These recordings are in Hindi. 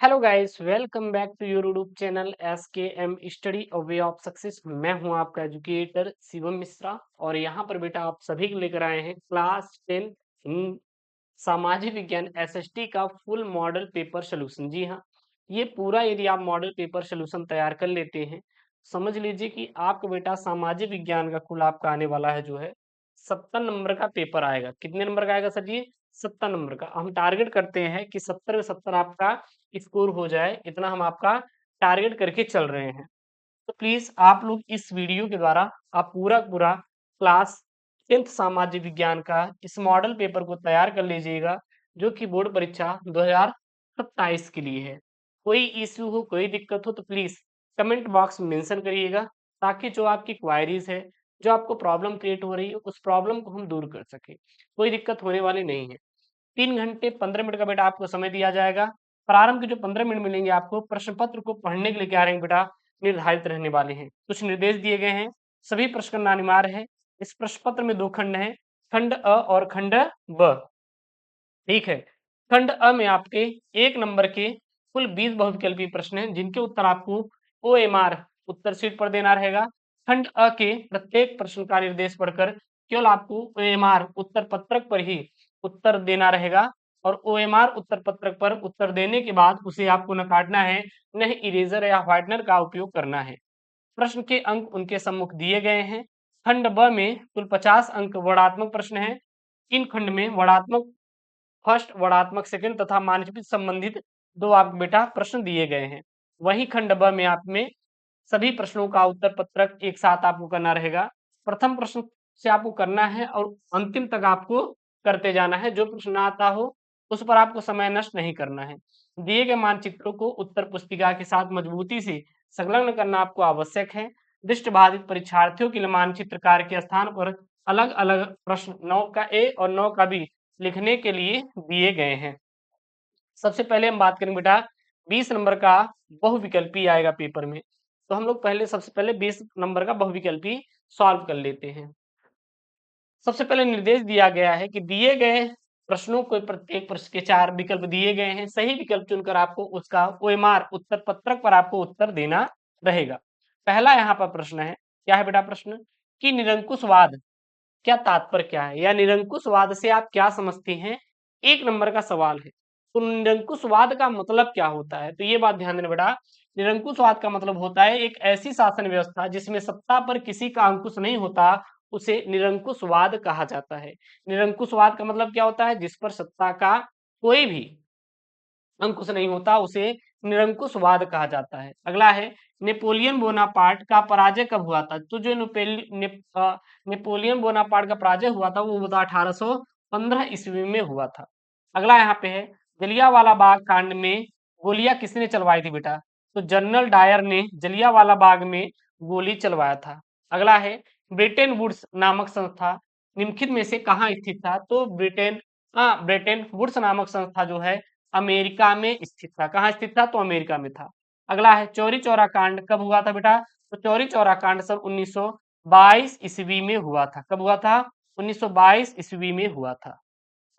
Hello guys, welcome back to your YouTube channel S K M study a way of success. मैं हूं आपका एजुकेटर शिवम मिश्रा और यहाँ पर बेटा आप सभी को लेकर आए हैं क्लास 10 सामाजिक विज्ञान एसएसटी का फुल मॉडल पेपर सोल्यूशन। जी हाँ, ये पूरा यदि आप मॉडल पेपर सोल्यूशन तैयार कर लेते हैं, समझ लीजिए कि आपका बेटा सामाजिक विज्ञान का कुल आपका आने वाला है जो है 70 नंबर का पेपर आएगा। कितने नंबर का आएगा सर जी? 70 नंबर का। हम टारगेट करते हैं कि 70 में 70 आपका स्कोर हो जाए, इतना हम आपका टारगेट करके चल रहे हैं। तो प्लीज आप लोग इस वीडियो के द्वारा आप पूरा पूरा क्लास 10th सामाजिक विज्ञान का इस मॉडल पेपर को तैयार कर लीजिएगा, जो कि बोर्ड परीक्षा 2027 के लिए है। कोई इश्यू हो, कोई दिक्कत हो तो प्लीज कमेंट बॉक्स में मेंशन करिएगा, ताकि जो आपकी क्वायरीज है, जो आपको प्रॉब्लम क्रिएट हो रही है, उस प्रॉब्लम को हम दूर कर सके। कोई दिक्कत होने वाली नहीं है। 3 घंटे 15 मिनट का बेटा आपको समय दिया जाएगा। प्रारंभ के जो 15 मिनट मिलेंगे आपको प्रश्न पत्र को पढ़ने के लिए क्या रहेंगे बेटा, निर्धारित रहने वाले हैं। कुछ निर्देश दिए गए हैं, सभी प्रश्न करना अनिवार्य है। इस प्रश्न पत्र में 2 खंड हैं, खंड अ और खंड ब। ठीक है, खंड अ में आपके 1 नंबर के कुल 20 बहुविकल्पीय प्रश्न हैं, जिनके उत्तर आपको OMR उत्तर शीट पर देना रहेगा। खंड अ के प्रत्येक प्रश्न का निर्देश पढ़कर केवल आपको OMR उत्तर पत्रक पर ही उत्तर देना रहेगा, और OMR उत्तर पत्रक पर उत्तर देने के बाद उसे आपको न काटना है, न ही इरेजर या व्हाइटनर का उपयोग करना है। प्रश्न के अंक उनके सम्मुख दिए गए हैं। खंड ब में कुल 50 अंक वर्णात्मक प्रश्न हैं। इन खंड में वर्णात्मक फर्स्ट, वर्णात्मक सेकंड तथा मानचित्र संबंधित 2 आपको बेटा प्रश्न दिए गए हैं। वही खंड ब में आप में सभी प्रश्नों का उत्तर पत्रक एक साथ आपको करना रहेगा। प्रथम प्रश्न से आपको करना है और अंतिम तक आपको करते जाना है। जो प्रश्न ना आता हो उस पर आपको समय नष्ट नहीं करना है। दिए गए मानचित्रों को उत्तर पुस्तिका के साथ मजबूती से संलग्न करना आपको आवश्यक है। दृष्टिबाधित परीक्षार्थियों के लिए मानचित्र कार्य के स्थान पर अलग अलग प्रश्न 9 का ए और 9 का बी लिखने के लिए दिए गए हैं। सबसे पहले हम बात करेंगे बेटा 20 नंबर का बहुविकल्पी आएगा पेपर में। तो हम लोग पहले सबसे पहले 20 नंबर का बहुविकल्पी सॉल्व कर लेते हैं। सबसे पहले निर्देश दिया गया है कि दिए गए प्रश्नों को प्रत्येक प्रश्न के 4 विकल्प दिए गए हैं। सही विकल्प चुनकर आपको उसका OMR उत्तर पत्रक पर आपको उत्तर देना रहेगा। पहला यहाँ पर प्रश्न है, क्या है बेटा प्रश्न कि निरंकुशवाद क्या तात्पर्य क्या है, या निरंकुशवाद से आप क्या समझते हैं? 1 नंबर का सवाल है। तो निरंकुशवाद का मतलब क्या होता है? तो ये बात ध्यान देना बेटा, निरंकुशवाद का मतलब होता है एक ऐसी शासन व्यवस्था जिसमें सत्ता पर किसी का अंकुश नहीं होता, उसे निरंकुशवाद कहा जाता है। निरंकुशवाद का मतलब क्या होता है? जिस पर सत्ता का कोई भी अंकुश नहीं होता, उसे निरंकुशवाद कहा जाता है। अगला है, नेपोलियन बोनापार्ट का पराजय कब हुआ था? तो जो नेपोलियन बोनापार्ट का पराजय हुआ था वो था 1815 ईस्वी में हुआ था। अगला यहाँ पे है, जलियांवाला बाग कांड में गोलियां किसने चलवाई थी बेटा? तो जनरल डायर ने जलियांवाला बाग में गोली चलवाया था। अगला है, ब्रिटेन वुड्स नामक संस्था निम्नलिखित में से कहाँ स्थित था? तो ब्रिटेन वुड्स नामक संस्था जो है अमेरिका में स्थित था। कहाँ स्थित था? तो अमेरिका में था। अगला है, चौरी चौरा कांड कब हुआ था बेटा? तो चौरी चौरा कांड सन 1922 ईस्वी में हुआ था। कब हुआ था? 1922 ईस्वी में हुआ था।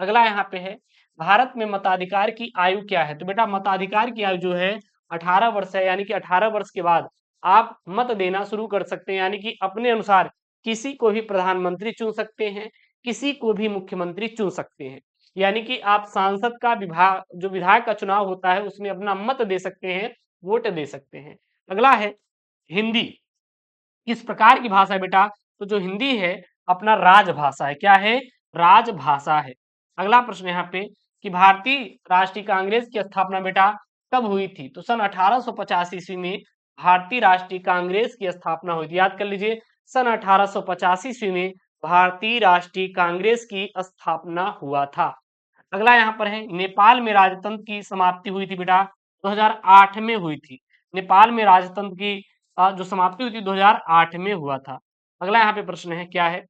अगला यहाँ पे है, भारत में मताधिकार की आयु क्या है? तो बेटा मताधिकार की आयु जो है 18 वर्ष है, यानी कि 18 वर्ष के बाद आप मत देना शुरू कर सकते हैं, यानी कि अपने अनुसार किसी को भी प्रधानमंत्री चुन सकते हैं, किसी को भी मुख्यमंत्री चुन सकते हैं। यानी कि आप सांसद का विभाग जो विधायक का चुनाव होता है उसमें अपना मत दे सकते हैं, वोट दे सकते हैं। अगला है, हिंदी किस प्रकार की भाषा है बेटा? तो जो हिंदी है अपना राजभाषा है। क्या है? राजभाषा है। अगला प्रश्न यहाँ पे कि भारतीय राष्ट्रीय कांग्रेस की स्थापना बेटा कब हुई थी? तो सन 1885 ईस्वी में भारतीय राष्ट्रीय कांग्रेस की स्थापना हुई थी। याद कर लीजिए, सन 1885 ईस्वी में भारतीय राष्ट्रीय कांग्रेस की स्थापना हुआ था। अगला यहाँ पर है, नेपाल में राजतंत्र की समाप्ति हुई थी बेटा 2008 में हुई थी। नेपाल में राजतंत्र की जो समाप्ति हुई थी 2008 में हुआ था। अगला यहाँ पे प्रश्न है, क्या है,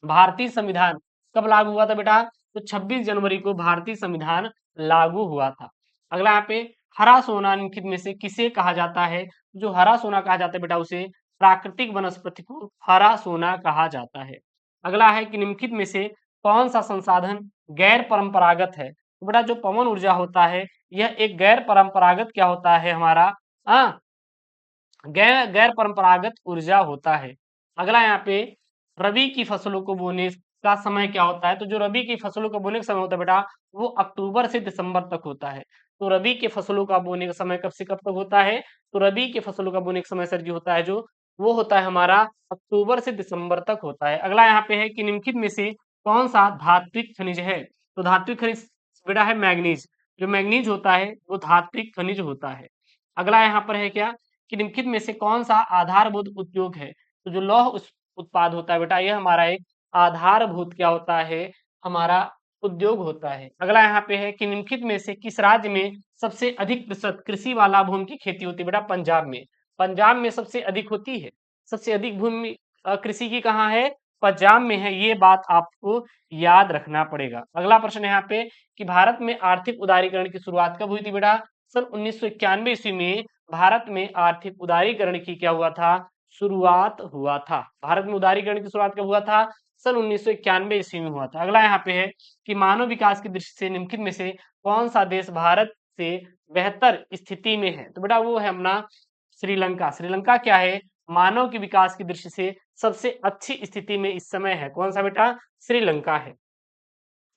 भारतीय संविधान कब लागू हुआ था बेटा? तो 26 जनवरी को भारतीय संविधान लागू हुआ था। अगला यहाँ पे, हरा सोना निम्नलिखित में से किसे कहा जाता है? जो हरा सोना कहा जाता है बेटा उसे प्राकृतिक वनस्पति को हरा सोना कहा जाता है। अगला है कि निम्नलिखित में से कौन सा संसाधन गैर परंपरागत है? तो बेटा जो पवन ऊर्जा होता है यह एक गैर परंपरागत क्या होता है हमारा, हाँ, गैर गैर परंपरागत ऊर्जा होता है। अगला यहाँ पे रबी की फसलों को बोने का समय क्या होता है, तो जो रबी की फसलों को बोने का समय होता है बेटा वो अक्टूबर से दिसंबर तक होता है। तो रबी के फसलों का बोने का समय कब से कब तक होता है, तो रबी के फसलों का बोने का समय सर जी होता है जो वो होता है हमारा अक्टूबर से दिसंबर तक होता है। अगला यहाँ पे है कि निम्नलिखित में से कौन सा धात्विक खनिज है, तो धात्विक खनिज बेटा है मैग्नीज। जो मैग्नीज होता है वो धात्विक खनिज होता है। अगला यहाँ पर है क्या कि निम्नलिखित में से कौन सा आधारभूत उद्योग है, तो जो लौह उत्पाद होता है बेटा यह हमारा एक आधारभूत क्या होता है, हमारा उद्योग होता है। अगला यहाँ पे है कि निम्नलिखित में से किस राज्य में सबसे अधिक प्रतिशत कृषि वाला भूमि की खेती होती है, बेटा पंजाब में। पंजाब में सबसे अधिक होती है, सबसे अधिक भूमि कृषि की कहाँ है, पंजाब में है। ये बात आपको याद रखना पड़ेगा। अगला प्रश्न यहाँ पे कि भारत में आर्थिक उदारीकरण की शुरुआत कब हुई थी बेटा, सन 1991 ईस्वी में भारत में आर्थिक उदारीकरण की क्या हुआ था, शुरुआत हुआ था। भारत में उदारीकरण की शुरुआत कब हुआ था, सन 1991 ईस्वी में हुआ था। अगला यहाँ पे है कि मानव विकास की दृष्टि से निम्नलिखित में से कौन सा देश भारत से बेहतर स्थिति में है, तो बेटा वो है अपना श्रीलंका। श्रीलंका क्या है, मानव के विकास की दृष्टि से सबसे अच्छी स्थिति में इस समय है। कौन सा बेटा, श्रीलंका है।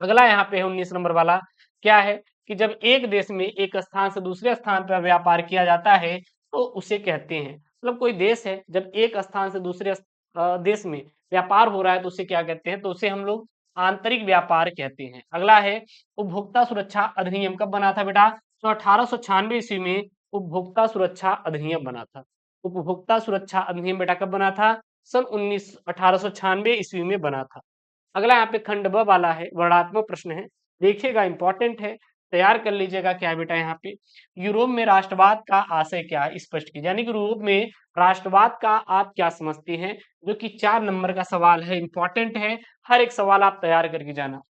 अगला यहाँ पे है 19 नंबर वाला, क्या है कि जब एक देश में एक स्थान से दूसरे स्थान पर व्यापार किया जाता है तो उसे कहते हैं, मतलब कोई देश है जब एक स्थान से दूसरे देश में व्यापार हो रहा है तो उसे क्या कहते हैं, तो उसे हम लोग आंतरिक व्यापार कहते हैं। अगला है उपभोक्ता सुरक्षा अधिनियम कब बना था बेटा, तो 1896 ईस्वी में उपभोक्ता सुरक्षा अधिनियम बना था। उपभोक्ता सुरक्षा अधिनियम बेटा कब बना था, सन 1896 ईस्वी में बना था। अगला यहाँ पे खंड ब वाला है, वर्णात्मक प्रश्न है, देखिएगा इंपॉर्टेंट है, तैयार कर लीजिएगा। क्या है बेटा यहाँ पे, यूरोप में राष्ट्रवाद का आशय क्या है स्पष्ट कीजिए, यानी कि यूरोप में राष्ट्रवाद का आप क्या समझते हैं, जो कि 4 नंबर का सवाल है, इंपॉर्टेंट है, हर एक सवाल आप तैयार करके जाना।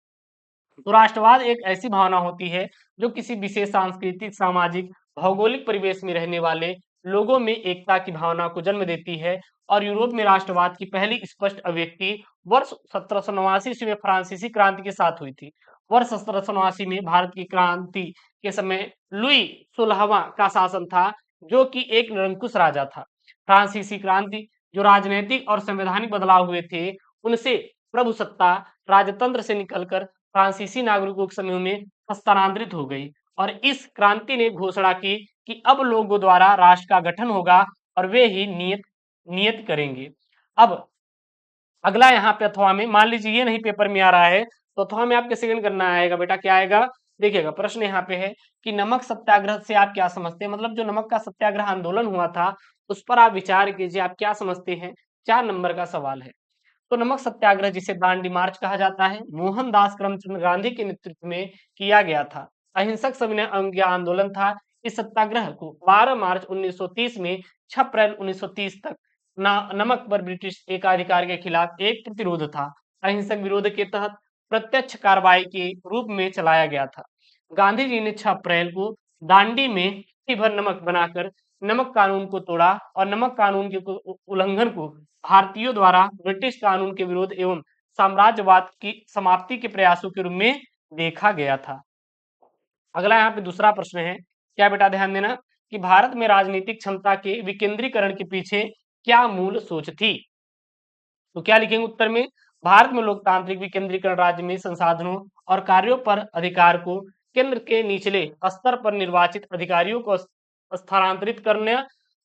तो राष्ट्रवाद एक ऐसी भावना होती है जो किसी विशेष सांस्कृतिक, सामाजिक, भौगोलिक परिवेश में रहने वाले लोगों में एकता की भावना को जन्म देती है। और यूरोप में राष्ट्रवाद की पहली स्पष्ट अभिव्यक्ति वर्ष 1789 ईस्वी में फ्रांसीसी क्रांति के साथ हुई थी। वर्ष 1789 में भारत की क्रांति के समय लुई 16वां का शासन था, जो कि एक निरंकुश राजा था। फ्रांसीसी क्रांति जो राजनीतिक और संवैधानिक बदलाव हुए थे, उनसे प्रभुसत्ता राजतंत्र से निकलकर फ्रांसीसी नागरिकों के समूह में हस्तांतरित हो गई। और इस क्रांति ने घोषणा की कि अब लोगों द्वारा राष्ट्र का गठन होगा और वे ही नियत नियत करेंगे। अब अगला यहाँ पे अथवा में, मान लीजिए ये नहीं पेपर में आ रहा है तो अथवा में आपके सेकंड करना आएगा बेटा, क्या आएगा, देखिएगा प्रश्न यहाँ पे है कि नमक सत्याग्रह से आप क्या समझते हैं, मतलब जो नमक का सत्याग्रह आंदोलन हुआ था उस पर आप विचार कीजिए, आप क्या समझते हैं, 4 नंबर का सवाल है। तो नमक सत्याग्रह जिसे दांडी मार्च कहा जाता है, मोहनदास करमचंद गांधी के नेतृत्व में किया गया था। अहिंसक सविनय अवज्ञा आंदोलन था। इस सत्याग्रह को 12 मार्च 1930 में 6 अप्रैल 1930 तक नमक पर ब्रिटिश एकाधिकार के खिलाफ एक प्रतिरोध था। अहिंसक विरोध के तहत प्रत्यक्ष कार्रवाई के रूप में चलाया गया था। गांधी जी ने 6 अप्रैल को दांडी में मुट्ठी भर नमक बनाकर नमक कानून को तोड़ा और नमक कानून के उल्लंघन को भारतीयों द्वारा ब्रिटिश कानून के विरोध एवं साम्राज्यवाद की समाप्ति के प्रयासों के रूप में देखा गया था। अगला यहाँ पे दूसरा प्रश्न है, क्या बेटा ध्यान देना कि भारत में राजनीतिक क्षमता के विकेंद्रीकरण के पीछे क्या मूल सोच थी, तो क्या लिखेंगे उत्तर में, भारत में लोकतांत्रिक विकेंद्रीकरण राज्य में संसाधनों और कार्यों पर अधिकार को केंद्र के निचले स्तर पर निर्वाचित अधिकारियों को स्थानांतरित करने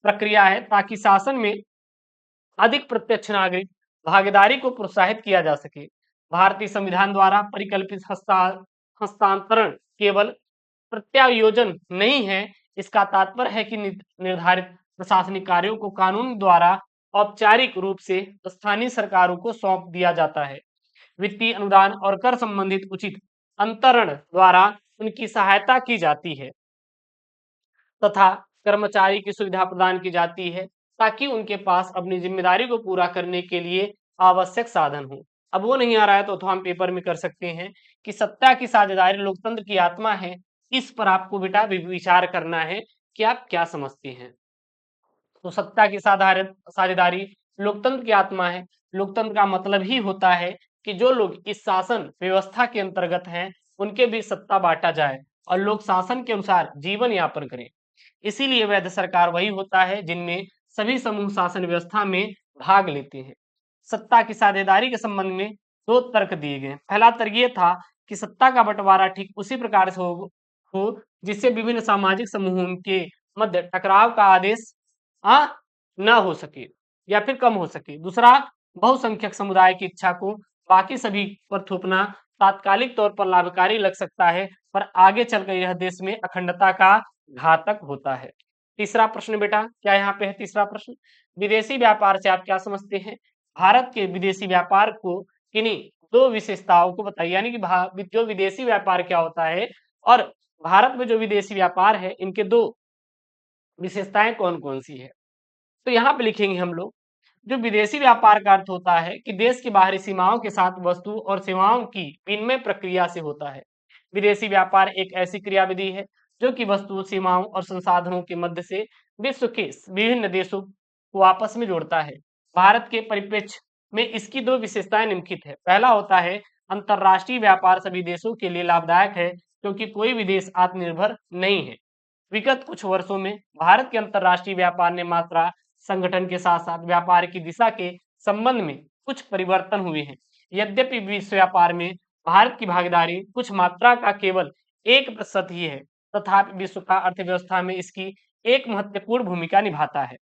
प्रक्रिया है, ताकि शासन में अधिक प्रत्यक्ष नागरिक भागीदारी को प्रोत्साहित किया जा सके। भारतीय संविधान द्वारा परिकल्पित हस्तांतरण केवल प्रत्यायोजन नहीं है, इसका तात्पर्य है कि निर्धारित प्रशासनिक कार्यों को कानून द्वारा औपचारिक रूप से स्थानीय सरकारों को सौंप दिया जाता है। वित्तीय अनुदान और कर संबंधित उचित अंतरण द्वारा उनकी सहायता की जाती है तथा कर्मचारी की सुविधा प्रदान की जाती है, ताकि उनके पास अपनी जिम्मेदारी को पूरा करने के लिए आवश्यक साधन हो। अब वो नहीं आ रहा है तो हम पेपर में कर सकते हैं कि सत्ता की साझेदारी लोकतंत्र की आत्मा है। इस पर आपको बेटा विचार करना है कि आप क्या समझते हैं। तो सत्ता की साझेदारी लोकतंत्र की आत्मा है। लोकतंत्र का मतलब ही होता है कि जो लोग इस शासन व्यवस्था के अंतर्गत हैं उनके बीच सत्ता बांटा जाए और लोग शासन के अनुसार जीवन यापन करें। इसीलिए वैध सरकार वही होता है जिनमें सभी समूह शासन व्यवस्था में भाग लेते हैं। सत्ता की साझेदारी के संबंध में दो तर्क दिए गए। पहला तर्क ये था कि सत्ता का बंटवारा ठीक उसी प्रकार से हो जिससे विभिन्न सामाजिक समूहों के मध्य टकराव का आदेश न हो सके या फिर कम हो सके। दूसरा, बहुसंख्यक समुदाय की इच्छा को बाकी सभी पर थोपना तात्कालिक तौर पर लाभकारी लग सकता है, पर आगे चलकर यह देश में अखंडता का घातक होता है। तीसरा प्रश्न बेटा क्या यहाँ पे है? तीसरा प्रश्न, विदेशी व्यापार से आप क्या समझते हैं? भारत के विदेशी व्यापार को किन्हीं दो विशेषताओं को बताइए, यानी कि जो विदेशी व्यापार क्या होता है और भारत में जो विदेशी व्यापार है, इनके दो विशेषताएं कौन कौन सी है? तो यहाँ पे लिखेंगे हम लोग, जो विदेशी व्यापार का अर्थ होता है कि देश की बाहरी सीमाओं के साथ वस्तु और सेवाओं की विनिमय प्रक्रिया से होता है। विदेशी व्यापार एक ऐसी क्रियाविधि है जो कि वस्तु, सीमाओं और संसाधनों के मध्य से विश्व के विभिन्न देशों को आपस में जोड़ता है। भारत के परिप्रेक्ष्य में इसकी दो विशेषताएं निम्नलिखित है। पहला होता है, अंतरराष्ट्रीय व्यापार सभी देशों के लिए लाभदायक है क्योंकि कोई भी देश आत्मनिर्भर नहीं है। विगत कुछ वर्षों में भारत के अंतरराष्ट्रीय व्यापार ने मात्रा संगठन के साथ साथ व्यापार की दिशा के संबंध में कुछ परिवर्तन हुए हैं। यद्यपि विश्व व्यापार में भारत की भागीदारी कुछ मात्रा का केवल 1% ही है, तथापि विश्व का अर्थव्यवस्था में इसकी एक महत्वपूर्ण भूमिका निभाता है।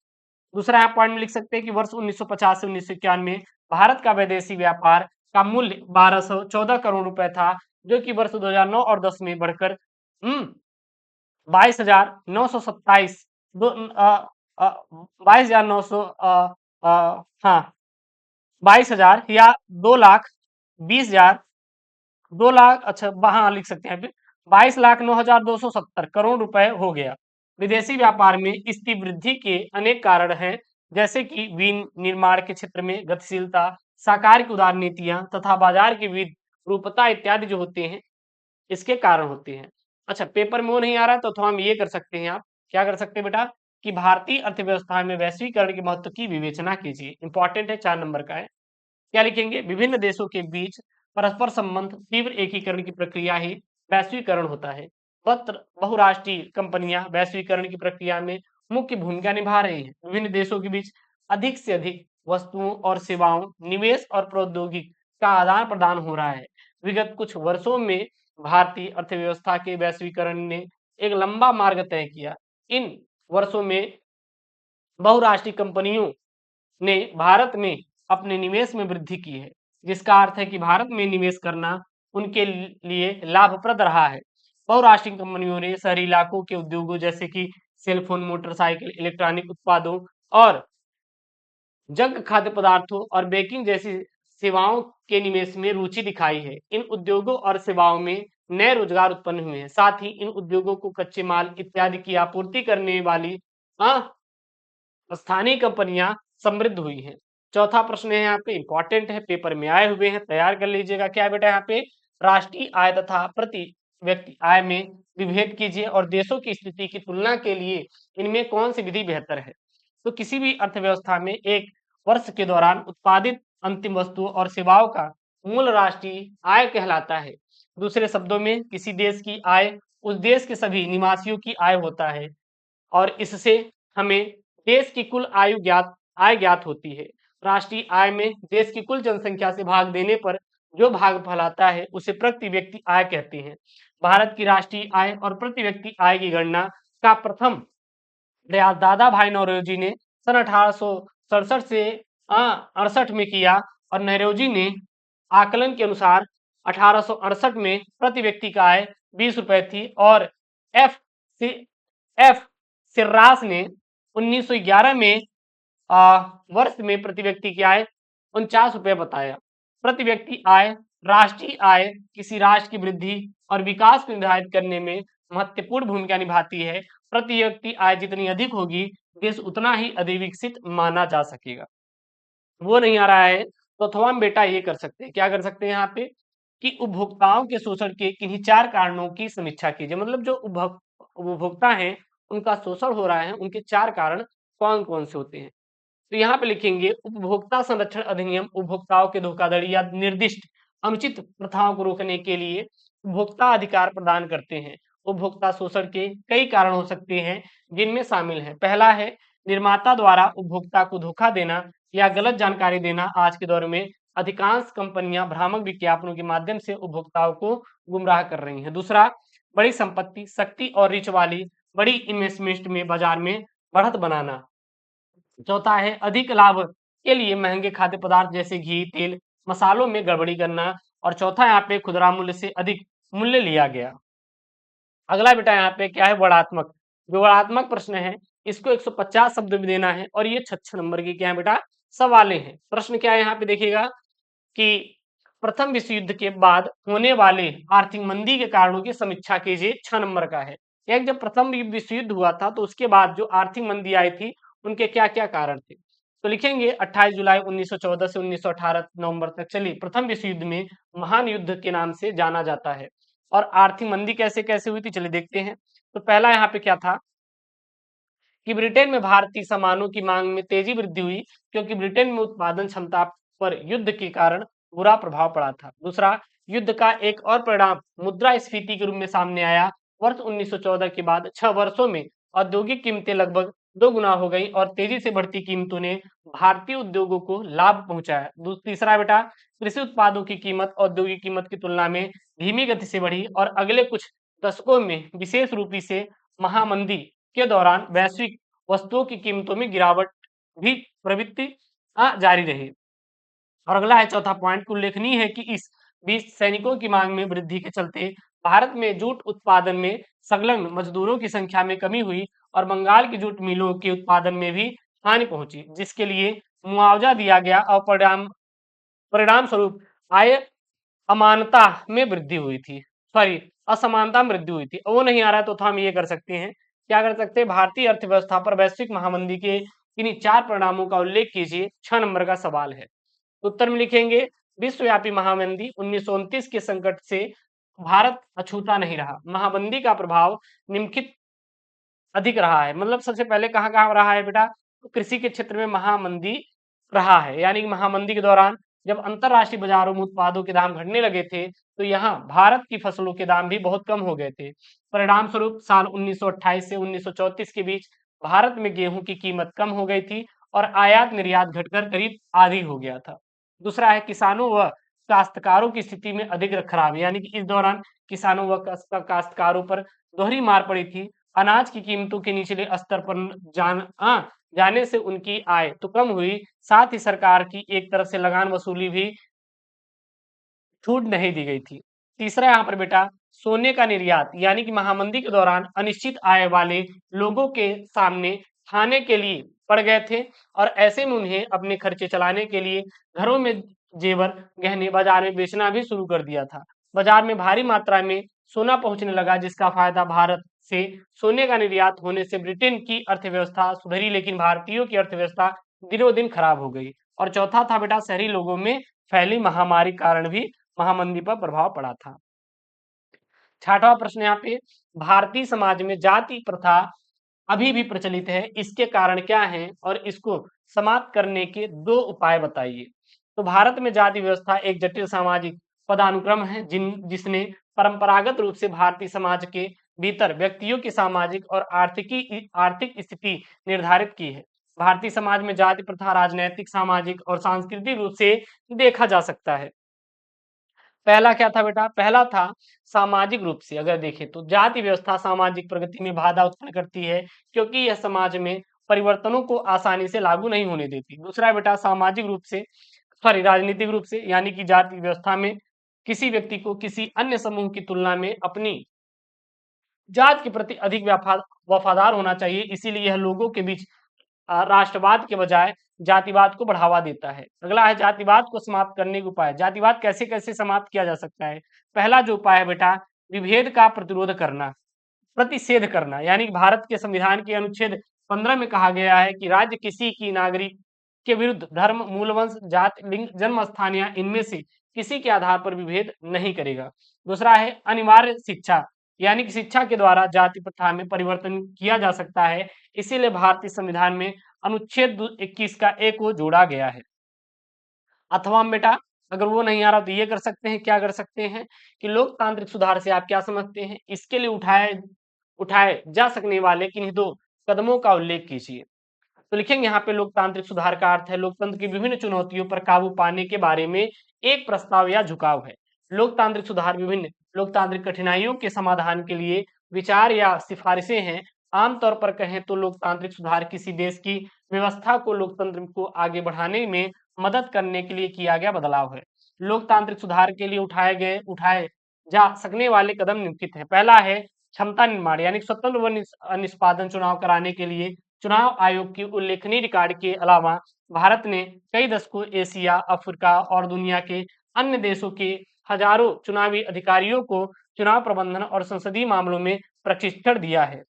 दूसरा आप पॉइंट में लिख सकते हैं कि वर्ष 1950 से 1991 में भारत का वैदेशिक व्यापार का मूल्य 1214 करोड़ रुपए था, जो कि वर्ष 2009 और 10 में बढ़कर 22,927 22,900 हाँ 22,000 या 2,20,000 2,00,000 अच्छा हाँ लिख सकते हैं 22,09,270 करोड़ रुपए हो गया। विदेशी व्यापार में इसकी वृद्धि के अनेक कारण हैं, जैसे कि विनिर्माण के क्षेत्र में गतिशीलता, सरकार की उदार नीतियां तथा बाजार की विविध रूपता इत्यादि जो होते हैं, इसके कारण होते हैं। अच्छा, पेपर में वो नहीं आ रहा है तो हम ये कर सकते हैं, आप क्या कर सकते हैं बेटा कि भारतीय अर्थव्यवस्था में वैश्वीकरण के महत्व की विवेचना कीजिए। इंपॉर्टेंट है, 4 नंबर का है। क्या लिखेंगे? विभिन्न देशों के बीच परस्पर संबंध तीव्र एकीकरण की प्रक्रिया ही वैश्वीकरण होता है। बहुराष्ट्रीय कंपनियां वैश्वीकरण की प्रक्रिया में मुख्य भूमिका निभा रही हैं। विभिन्न देशों के बीच अधिक से अधिक वस्तुओं और सेवाओं, निवेश और प्रौद्योगिकी का आदान प्रदान हो रहा है। विगत कुछ वर्षों में भारतीय अर्थव्यवस्था के वैश्वीकरण ने एक लंबा मार्ग तय किया। इन वर्षों में बहुराष्ट्रीय कंपनियों ने भारत में अपने निवेश में वृद्धि की है, जिसका अर्थ है कि भारत में निवेश करना उनके लिए लाभप्रद रहा है। बहुराष्ट्रीय कंपनियों ने शहरी इलाकों के उद्योगों जैसे कि सेलफोन, मोटरसाइकिल, इलेक्ट्रॉनिक उत्पादों और जंग खाद्य पदार्थों और बेकिंग जैसी सेवाओं के निवेश में रुचि दिखाई है। इन उद्योगों और सेवाओं में नए रोजगार उत्पन्न हुए हैं। साथ ही इन उद्योगों को कच्चे माल इत्यादि की आपूर्ति करने वाली स्थानीय कंपनियां समृद्ध हुई हैं। चौथा प्रश्न है यहाँ पे, इंपॉर्टेंट है, पेपर में आए हुए हैं, तैयार कर लीजिएगा। क्या है बेटा यहाँ पे? राष्ट्रीय आय तथा प्रति व्यक्ति आय में विभेद कीजिए और देशों की स्थिति की तुलना के लिए इनमें कौन सी विधि बेहतर है। तो किसी भी अर्थव्यवस्था में एक वर्ष के दौरान उत्पादित अंतिम वस्तुओं और सेवाओं का मूल राष्ट्रीय आय कहलाता है। दूसरे शब्दों में किसी देश की आय उस देश के सभी निवासियों की आय होता है और इससे हमें देश की कुल आय ज्ञात होती है। राष्ट्रीय आय में देश की कुल जनसंख्या से भाग देने पर जो भागफल आता है उसे प्रति व्यक्ति आय कहते हैं। भारत की राष्ट्रीय आय और प्रति व्यक्ति आय की गणना का प्रथम प्रयास दादा भाई नौरोजी ने सन 1867 से 68 में किया और नौरोजी ने आकलन के अनुसार 1868 में प्रति व्यक्ति का आय 20 रुपए थी और एफ सिर्रास ने 1911 में वर्ष में प्रति व्यक्ति की आय 49 रुपए बताया। प्रति व्यक्ति आय, राष्ट्रीय आय किसी राष्ट्र की वृद्धि और विकास को निर्धारित करने में महत्वपूर्ण भूमिका निभाती है। प्रति व्यक्ति आय जितनी अधिक होगी, देश उतना ही अधिक विकसित माना जा सकेगा। वो नहीं आ रहा है तो अथवा हम बेटा ये कर सकते हैं, क्या कर सकते हैं यहाँ पे कि उपभोक्ताओं के शोषण के किन्हीं 4 कारणों की समीक्षा कीजिए। मतलब जो उपभोक्ता हैं उनका शोषण हो रहा है, उनके 4 कारण कौन कौन से होते हैं। तो यहाँ पे लिखेंगे, उपभोक्ता संरक्षण अधिनियम उपभोक्ताओं के धोखाधड़ी या निर्दिष्ट अनुचित प्रथाओं को रोकने के लिए उपभोक्ता अधिकार प्रदान करते हैं। उपभोक्ता शोषण के कई कारण हो सकते हैं, जिनमें शामिल है, पहला है निर्माता द्वारा उपभोक्ता को धोखा देना या गलत जानकारी देना। आज के दौर में अधिकांश कंपनियां भ्रामक विज्ञापनों के माध्यम से उपभोक्ताओं को गुमराह कर रही हैं। दूसरा, बड़ी संपत्ति, शक्ति और रिच वाली बड़ी इन्वेस्टमेंट में बाजार में बढ़त बनाना। चौथा है अधिक लाभ के लिए महंगे खाद्य पदार्थ जैसे घी, तेल, मसालों में गड़बड़ी करना। और चौथा, यहाँ पे खुदरा मूल्य से अधिक मूल्य लिया गया। अगला बेटा यहाँ पे क्या है, वर्णात्मक। जो वर्णात्मक प्रश्न है, इसको 150 शब्द में देना है और ये 66 नंबर की क्या है बेटा, सवालें हैं। प्रश्न क्या है यहाँ पे देखिएगा कि प्रथम विश्व युद्ध के बाद होने वाले आर्थिक मंदी के कारणों की समीक्षा कीजिए। 6 नंबर का है। एक, जब प्रथम विश्व युद्ध हुआ था तो उसके बाद जो आर्थिक मंदी आई थी, उनके क्या क्या कारण थे। तो लिखेंगे 28 जुलाई 1914 से 1918 नवंबर तक चली प्रथम विश्व युद्ध में महान युद्ध के नाम से जाना जाता है। और आर्थिक मंदी कैसे कैसे हुई थी, चलिए देखते हैं। तो पहला यहाँ पे क्या था कि ब्रिटेन में भारतीय सामानों की मांग में तेजी वृद्धि हुई, क्योंकि ब्रिटेन में उत्पादन क्षमता पर युद्ध के कारण बुरा प्रभाव पड़ा था। दूसरा, युद्ध का एक और परिणाम मुद्रास्फीति के रूप में सामने आया। वर्ष 1914 के बाद 6 वर्षों में औद्योगिक कीमतें लगभग 2 गुना हो गई और तेजी से बढ़ती कीमतों ने भारतीय उद्योगों को लाभ पहुंचाया। तीसरा बेटा, कृषि उत्पादों की कीमत औद्योगिक कीमत की तुलना में धीमी गति से बढ़ी और अगले कुछ दशकों में विशेष रूप से महामंदी के दौरान वैश्विक वस्तुओं की कीमतों में गिरावट भी प्रवृत्ति जारी रही। और अगला है चौथा पॉइंट, उल्लेखनीय है कि इस बीच सैनिकों की मांग में वृद्धि के चलते भारत में जूट उत्पादन में संलग्न मजदूरों की संख्या में कमी हुई और बंगाल की जूट मिलों के उत्पादन में भी हानि पहुंची, जिसके लिए मुआवजा दिया गया और परिणाम स्वरूप आय अमानता में वृद्धि हुई थी। सॉरी, असमानता में वृद्धि हुई थी। वो नहीं आ रहा है तो हम ये कर सकते हैं, क्या कर सकते हैं, भारतीय अर्थव्यवस्था पर वैश्विक महामंदी के किन्हीं 4 परिणामों का उल्लेख कीजिए। 6 नंबर का सवाल है। उत्तर में लिखेंगे विश्वव्यापी महामंदी 1929 के संकट से भारत अछूता नहीं रहा। महामंदी का प्रभाव निम्नलिखित अधिक रहा है। मतलब सबसे पहले कहाँ कहाँ रहा है बेटा, तो कृषि के क्षेत्र में महामंदी रहा है। यानी कि महामंदी के दौरान जब अंतरराष्ट्रीय बाजारों में उत्पादों के दाम घटने लगे थे, तो यहाँ भारत की फसलों के दाम भी बहुत कम हो गए थे। परिणाम स्वरूप साल 1928 से 1934 के बीच भारत में गेहूं की कीमत कम हो गई थी और आयात निर्यात घटकर करीब आधी हो गया था। दूसरा है किसानों व काश्तकारों की स्थिति में अधिक खराब, यानी कि इस दौरान किसानों व काश्तकारों पर दोहरी मार पड़ी थी। अनाज की कीमतों के निचले स्तर पर जाने से उनकी आय तो कम हुई, साथ ही सरकार की एक तरफ से लगान वसूली भी छूट नहीं दी गई थी। तीसरा यहाँ पर बेटा सोने का निर्यात, यानी कि महामंदी के दौरान अनिश्चित आय वाले लोगों के सामने खाने के लिए पड़ गए थे और ऐसे में उन्हें अपने खर्चे चलाने के लिए घरों में जेवर गहने बाजार में बेचना भी शुरू कर दिया था। बाजार में भारी मात्रा में सोना पहुंचने लगा, जिसका फायदा भारत से सोने का निर्यात होने से ब्रिटेन की अर्थव्यवस्था सुधरी, लेकिन भारतीयों की अर्थव्यवस्था दिनों दिन खराब हो गई। और चौथा था बेटा शहरी लोगों में फैली महामारी कारण भी महामंदी पर प्रभाव पड़ा था। छठवां प्रश्न यहाँ पे, भारतीय समाज में जाति प्रथा अभी भी प्रचलित है, इसके कारण क्या हैं और इसको समाप्त करने के 2 उपाय बताइए। तो भारत में जाति व्यवस्था एक जटिल सामाजिक पदानुक्रम है जिसने परंपरागत रूप से भारतीय समाज के भीतर व्यक्तियों की सामाजिक और आर्थिक स्थिति निर्धारित की है। भारतीय समाज में जाति प्रथा राजनैतिक, सामाजिक और सांस्कृतिक रूप से देखा जा सकता है। पहला क्या था बेटा, पहला था सामाजिक रूप से अगर देखें तो जाति व्यवस्था सामाजिक प्रगति में बाधा उत्पन्न करती है, क्योंकि यह समाज में परिवर्तनों को आसानी से लागू नहीं होने देती। दूसरा बेटा सामाजिक रूप से सॉरी राजनीतिक रूप से, यानी कि जाति व्यवस्था में किसी व्यक्ति को किसी अन्य समूह की तुलना में अपनी जात के प्रति अधिक वफादार होना चाहिए, इसीलिए यह लोगों के बीच राष्ट्रवाद के बजाय जातिवाद को बढ़ावा देता है। अगला है जातिवाद को समाप्त करने के उपाय। जातिवाद कैसे कैसे समाप्त किया जा सकता है। पहला जो उपाय है बेटा, विभेद का प्रतिरोध करना, प्रतिषेध करना, यानी कि भारत के संविधान के अनुच्छेद 15 में कहा गया है कि राज्य किसी की नागरिक के विरुद्ध धर्म, मूलवंश, जात, लिंग, जन्म स्थान या इनमें से किसी के आधार पर विभेद नहीं करेगा। दूसरा है अनिवार्य शिक्षा, यानी कि शिक्षा के द्वारा जाति प्रथा में परिवर्तन किया जा सकता है, इसीलिए भारतीय संविधान में अनुच्छेद 21 का ए को जोड़ा गया है। अथवा बेटा अगर वो नहीं आ रहा तो ये कर सकते हैं, क्या कर सकते हैं कि लोकतांत्रिक सुधार से आप क्या समझते हैं, इसके लिए उठाए उठाए जा सकने वाले किन्हीं दो कदमों का उल्लेख कीजिए। तो लिखेंगे यहाँ पे लोकतांत्रिक सुधार का अर्थ है लोकतंत्र की विभिन्न चुनौतियों पर काबू पाने के बारे में एक प्रस्ताव या झुकाव है। लोकतांत्रिक सुधार विभिन्न लोकतांत्रिक कठिनाइयों के समाधान के लिए विचार या सिफारिशें हैं। आमतौर पर कहें तो लोकतांत्रिक सुधार किसी देश की व्यवस्था को लोकतंत्र को आगे बढ़ाने में मदद करने के लिए किया गया बदलाव है। लोकतांत्रिक सुधार के लिए उठाए जा सकने वाले कदम निम्नलिखित हैं। पहला है क्षमता निर्माण, यानी स्वतंत्र व निष्पादन चुनाव कराने के लिए चुनाव आयोग की उल्लेखनीय रिकॉर्ड के अलावा भारत ने कई दशकों एशिया, अफ्रीका और दुनिया के अन्य देशों के हजारों चुनावी अधिकारियों को चुनाव प्रबंधन और संसदीय मामलों में प्रशिक्षण दिया है।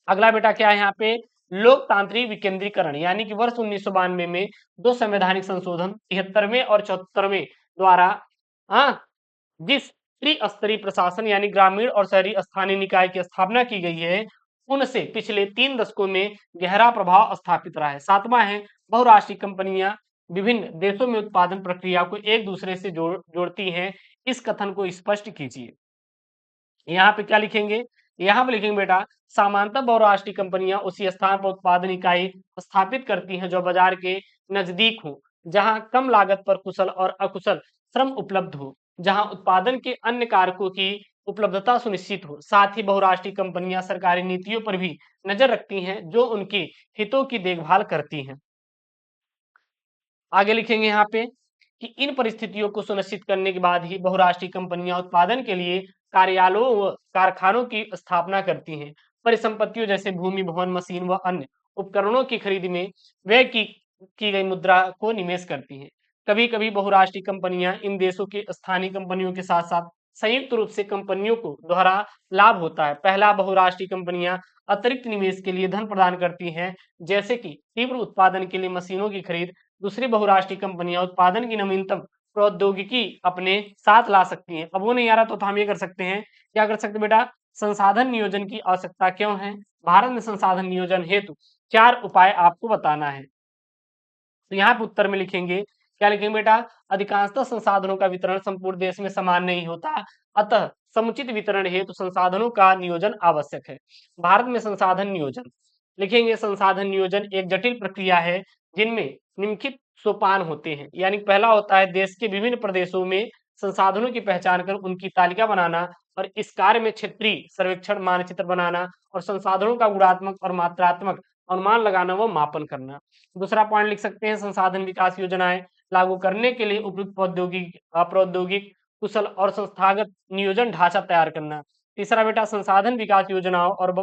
अगला बेटा क्या है यहाँ पे, लोकतांत्रिक विकेंद्रीकरण, यानी कि वर्ष 1992 में दो संवैधानिक संशोधन 73वें और 74वें द्वारा जिस त्रिस्तरीय प्रशासन यानी ग्रामीण और शहरी स्थानीय निकाय की स्थापना की गई है, उनसे पिछले 3 दशकों में गहरा प्रभाव स्थापित रहा है। सातवां है बहुराष्ट्रीय कंपनियां विभिन्न देशों में उत्पादन प्रक्रिया को एक दूसरे से जोड़ती हैं। इस कथन को स्पष्ट कीजिए। यहाँ पे क्या लिखेंगे, यहाँ पे लिखेंगे बेटा, सामान्यतः बहुराष्ट्रीय कंपनियां उसी स्थान पर उत्पादन इकाई स्थापित करती हैं जो बाजार के नजदीक हो, जहां कम लागत पर कुशल और अकुशल श्रम उपलब्ध हो, जहां उत्पादन के अन्य कारकों की उपलब्धता सुनिश्चित हो। साथ ही बहुराष्ट्रीय कंपनियां सरकारी नीतियों पर भी नजर रखती हैं जो उनके हितों की देखभाल करती हैं। आगे लिखेंगे यहाँ पे कि इन परिस्थितियों को सुनिश्चित करने के बाद ही बहुराष्ट्रीय कंपनियां उत्पादन के लिए कार्यालयों व कारखानों की स्थापना करती हैं। परिसंपत्तियों जैसे भूमि, भवन, मशीन व अन्य उपकरणों की खरीद में व्यय की गई मुद्रा को निवेश करती हैं। कभी-कभी बहुराष्ट्रीय कंपनियां इन देशों की स्थानीय कंपनियों के साथ-साथ संयुक्त रूप से कंपनियों को दोहरा लाभ होता है। पहला, बहुराष्ट्रीय कंपनियां अतिरिक्त निवेश के लिए धन प्रदान करती हैं, जैसे कि तीव्र उत्पादन के लिए मशीनों की खरीद। दूसरी, बहुराष्ट्रीय कंपनियां उत्पादन की नवीनतम प्रौद्योगिकी अपने साथ ला सकती हैं। अब वो नहीं आ रहा तो हम ये कर सकते हैं, क्या कर सकते हैं बेटा, संसाधन नियोजन की आवश्यकता क्यों है? भारत में संसाधन नियोजन हेतु 4 उपाय आपको बताना है। तो यहाँ पे उत्तर में लिखेंगे, क्या लिखेंगे बेटा, अधिकांशतः संसाधनों का वितरण संपूर्ण देश में समान नहीं होता, अतः समुचित वितरण हेतु संसाधनों का नियोजन आवश्यक है। भारत में संसाधन नियोजन लिखेंगे, संसाधन नियोजन एक जटिल प्रक्रिया है जिनमें निम्नलिखित सोपान होते हैं। यानी पहला होता है देश के विभिन्न प्रदेशों में संसाधनों की पहचान कर उनकी तालिका बनाना और इस कार्य में क्षेत्रीय सर्वेक्षण मानचित्र बनाना और संसाधनों का गुणात्मक और मात्रात्मक अनुमान लगाना व मापन करना। दूसरा पॉइंट लिख सकते हैं, संसाधन विकास योजनाएं लागू करने के लिए उपयुक्त प्रौद्योगिक कुशल और संस्थागत नियोजन ढांचा तैयार करना। तीसरा बेटा, संसाधन विकास योजनाओं और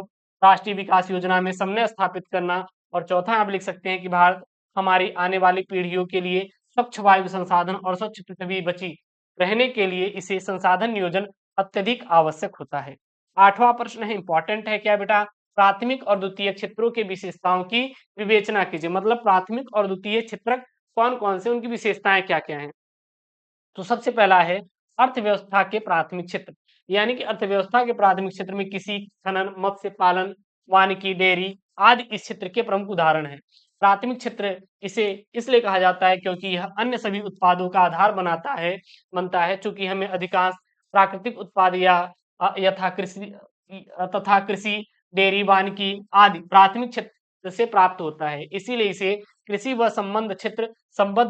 राष्ट्रीय विकास योजना में समन्वय स्थापित करना। और चौथा आप लिख सकते हैं कि भारत हमारी आने वाली पीढ़ियों के लिए स्वच्छ वायु संसाधन और स्वच्छ पृथ्वी बची रहने के लिए इसे संसाधन नियोजन अत्यधिक आवश्यक होता है। 8वां प्रश्न है, इंपॉर्टेंट है, क्या बेटा, प्राथमिक और द्वितीय क्षेत्रों की विशेषताओं की विवेचना कीजिए। मतलब प्राथमिक और द्वितीय क्षेत्र कौन कौन से, उनकी विशेषताएं क्या क्या हैं। तो सबसे पहला है अर्थव्यवस्था के प्राथमिक क्षेत्र, यानी कि अर्थव्यवस्था के प्राथमिक क्षेत्र में कृषि, खनन, मत्स्य पालन, वानिकी, डेयरी आदि इस क्षेत्र के प्रमुख उदाहरण हैं। प्राथमिक क्षेत्र इसे इसलिए कहा जाता है क्योंकि यह अन्य सभी उत्पादों का आधार बनता है। चूंकि हमें अधिकांश प्राकृतिक उत्पाद या तथा कृषि, डेयरी, वानिकी आदि प्राथमिक क्षेत्र से प्राप्त होता है, इसीलिए इसे कृषि व संबद्ध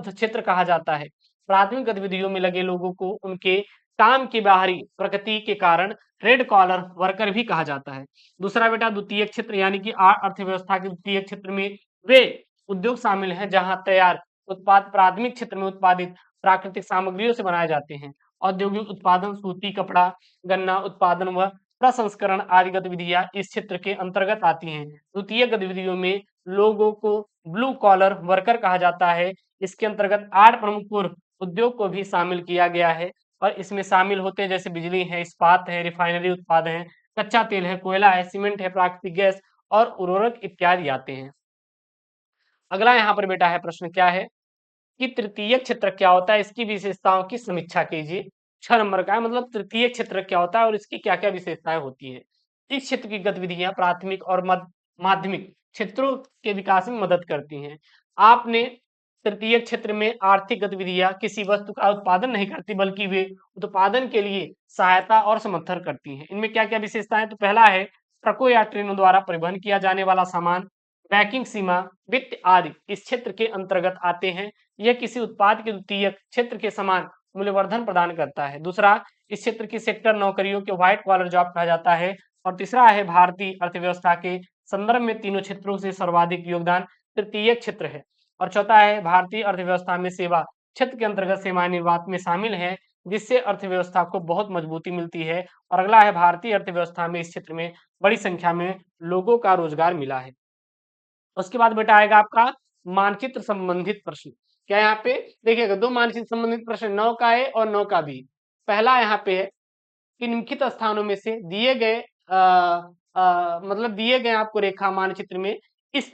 क्षेत्र कहा जाता है। प्राथमिक गतिविधियों में लगे लोगों को उनके काम की बाहरी प्रकृति के कारण रेड कॉलर वर्कर भी कहा जाता है। दूसरा बेटा, द्वितीय क्षेत्र, यानी कि अर्थव्यवस्था के द्वितीय क्षेत्र में वे उद्योग शामिल हैं जहां तैयार उत्पाद प्राथमिक क्षेत्र में उत्पादित प्राकृतिक सामग्रियों से बनाए जाते हैं। औद्योगिक उत्पादन, सूती कपड़ा, गन्ना उत्पादन व प्रसंस्करण आदि गतिविधियां इस क्षेत्र के अंतर्गत आती हैं। द्वितीय गतिविधियों में लोगों को ब्लू कॉलर वर्कर कहा जाता है। इसके अंतर्गत 8 प्रमुख पूर्व उद्योग को भी शामिल किया गया है और इसमें शामिल होते हैं जैसे बिजली है, इस्पात है, रिफाइनरी उत्पाद है, कच्चा तेल है, कोयला है, सीमेंट है, प्राकृतिक गैस और उर्वरक इत्यादि आते हैं। अगला यहाँ पर बेटा है प्रश्न, क्या है कि तृतीय क्षेत्र क्या होता है, इसकी विशेषताओं की समीक्षा कीजिए। 6 नंबर का है, मतलब तृतीय क्षेत्र क्या होता है और इसकी क्या क्या विशेषताएं होती है। इस क्षेत्र की गतिविधियां प्राथमिक और माध्यमिक क्षेत्रों के विकास में मदद करती हैं। आपने तृतीयक क्षेत्र में आर्थिक गतिविधियां किसी वस्तु का उत्पादन नहीं करती बल्कि वे उत्पादन के लिए सहायता और समर्थन करती हैं। इनमें क्या क्या विशेषताएं, तो पहला है ट्रकों या ट्रेनों द्वारा परिवहन किया जाने वाला सामान, बैंकिंग सीमा, वित्त आदि इस क्षेत्र के अंतर्गत आते हैं। यह किसी उत्पाद के द्वितीयक क्षेत्र के समान मूल्यवर्धन प्रदान करता है। दूसरा, इस क्षेत्र की सेक्टर नौकरियों के व्हाइट कॉलर जॉब कहा जाता है। और तीसरा है भारतीय अर्थव्यवस्था के संदर्भ में तीनों क्षेत्रों से सर्वाधिक योगदान तृतीय क्षेत्र है। और चौथा है भारतीय अर्थव्यवस्था में सेवा क्षेत्र के अंतर्गत सेवा निर्यात में शामिल है, जिससे अर्थव्यवस्था को बहुत मजबूती मिलती है। और अगला है भारतीय अर्थव्यवस्था में इस क्षेत्र में बड़ी संख्या में लोगों का रोजगार मिला है। उसके बाद बेटा आएगा आपका मानचित्र संबंधित प्रश्न। क्या यहाँ पे देखिएगा, दो मानचित्र संबंधित प्रश्न, 9 का ए और 9 का बी। पहला यहाँ पे है कि निम्नलिखित स्थानों में से दिए गए मतलब दिए गए आपको रेखा मानचित्र में इस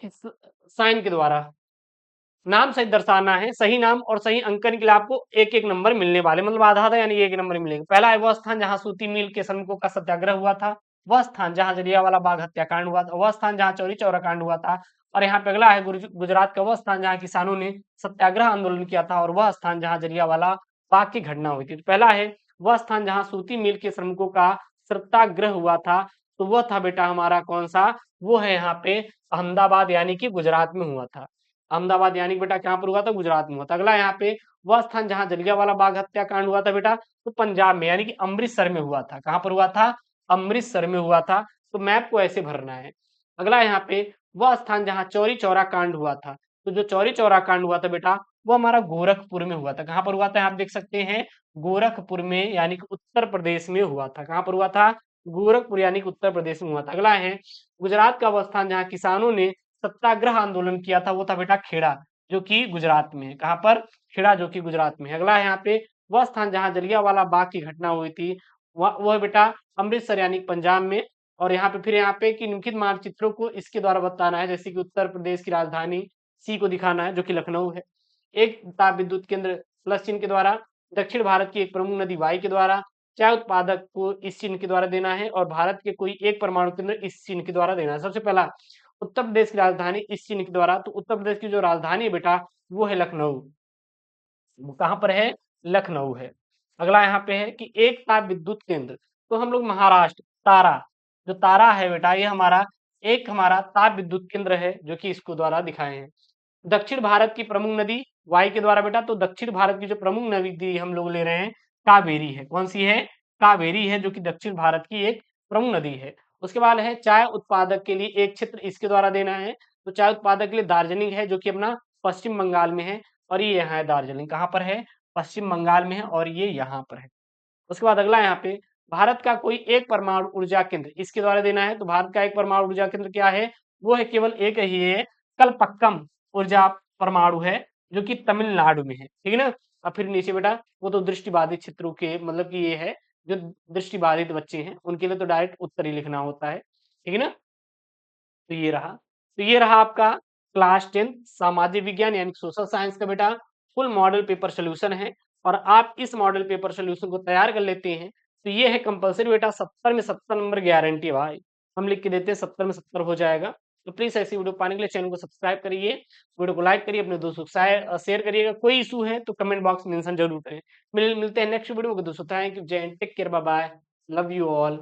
साइन के द्वारा नाम सहित दर्शाना है। सही नाम और सही अंकन के लिए आपको एक एक नंबर मिलने वाले, मतलब आधा आधा यानी एक नंबर मिलेगा। पहला है वह स्थान जहां सूती मिल के श्रमिकों का सत्याग्रह हुआ था, वह स्थान जहां जलियांवाला बाग हत्याकांड हुआ था, वह स्थान जहां चौरी चौरा कांड हुआ था। और यहाँ पे अगला है गुजरात का वह स्थान जहाँ किसानों ने सत्याग्रह आंदोलन किया था, और वह स्थान जहाँ जलियांवाला बाग की घटना हुई थी। तो पहला है वह स्थान जहाँ सूती मिल के श्रमिकों का सत्याग्रह हुआ था, तो वह था बेटा हमारा कौन सा, वो है यहाँ पे अहमदाबाद यानी कि गुजरात में हुआ था। अहमदाबाद यानी बेटा कहाँ पर हुआ था, गुजरात में हुआ था। अगला यहाँ पे वह स्थान जहाँ जलियांवाला बाग हत्याकांड हुआ था बेटा, तो पंजाब में यानी कि अमृतसर में हुआ था। कहाँ पर हुआ था, अमृतसर में हुआ था। तो मैप को ऐसे भरना है। अगला यहाँ पे वह स्थान जहाँ चौरी चौरा कांड हुआ था, तो जो चौरी चौरा कांड हुआ था बेटा वो हमारा गोरखपुर में हुआ था। कहाँ पर हुआ था, आप देख सकते हैं गोरखपुर में यानी कि उत्तर प्रदेश में हुआ था। कहाँ पर हुआ था, गोरखपुर यानी कि उत्तर प्रदेश में हुआ था। अगला है गुजरात का वह स्थान जहाँ किसानों ने सत्याग्रह आंदोलन किया था, वो था बेटा खेड़ा जो कि गुजरात में है। कहाँ पर, खेड़ा जो कि गुजरात में है। अगला है यहाँ पे वह स्थान जहाँ जलियांवाला बाग की घटना हुई थी, वह बेटा अमृतसर यानी पंजाब में। और यहाँ पे फिर यहाँ पे कि निम्नलिखित मानचित्रों को इसके द्वारा बताना है, जैसे कि उत्तर प्रदेश की राजधानी सी को दिखाना है जो कि लखनऊ है, एक ताप विद्युत केंद्र प्लस चिन्ह के द्वारा, दक्षिण भारत की एक प्रमुख नदी वाई के द्वारा, चाय उत्पादक को इस चिन्ह के द्वारा देना है, और भारत के कोई एक परमाणु केंद्र इस चिन्ह के द्वारा देना है। सबसे पहला उत्तर प्रदेश की राजधानी इस चिन्ह के द्वारा, तो उत्तर प्रदेश की जो राजधानी है बेटा वो है लखनऊ। वो कहाँ पर है, लखनऊ है। अगला यहाँ पे है कि एक ताप विद्युत केंद्र, तो हम लोग महाराष्ट्र तारा, जो तारा है बेटा ये हमारा ताप विद्युत केंद्र है जो कि इसको द्वारा दिखाए हैं। दक्षिण भारत की प्रमुख नदी वाई के द्वारा बेटा, तो दक्षिण भारत की जो प्रमुख नदी हम लोग ले रहे हैं कावेरी है। कौन सी है, कावेरी है, जो कि दक्षिण भारत की एक प्रमुख नदी है। उसके बाद है चाय उत्पादक के लिए एक क्षेत्र इसके द्वारा देना है, तो चाय उत्पादक के लिए दार्जिलिंग है जो कि अपना पश्चिम बंगाल में है, और ये यहाँ है दार्जिलिंग, कहाँ पर है, पश्चिम बंगाल में है, और ये यहाँ पर है। उसके बाद अगला यहाँ पे भारत का कोई एक परमाणु ऊर्जा केंद्र इसके द्वारा देना है, तो भारत का एक परमाणु ऊर्जा केंद्र क्या है, वो है केवल एक ही है, कलपक्कम ऊर्जा परमाणु है जो कि तमिलनाडु में है। ठीक है ना। अब फिर नीचे बेटा वो तो दृष्टिबाधित क्षेत्रों के मतलब कि ये है जो दृष्टिबाधित बच्चे हैं उनके लिए तो डायरेक्ट उत्तर ही लिखना होता है। ठीक है ना। तो ये रहा आपका क्लास 10 सामाजिक विज्ञान यानी सोशल साइंस का बेटा फुल मॉडल पेपर सोल्यूशन है। और आप इस मॉडल पेपर सोल्यूशन को तैयार कर लेते हैं तो ये है कंपलसरी बेटा, 70 में 70 नंबर गारंटी है भाई, हम लिख के देते हैं 70 में 70 हो जाएगा। तो प्लीज ऐसी वीडियो पाने के लिए चैनल को सब्सक्राइब करिए, वीडियो को लाइक करिए, अपने दोस्तों को शेयर करिएगा। कोई इशू है तो कमेंट बॉक्स में मेंशन जरूर करें। मिलते हैं नेक्स्ट वीडियो में। दोस्तों थैंक यू, जय हिंद, take care, bye bye, love you all.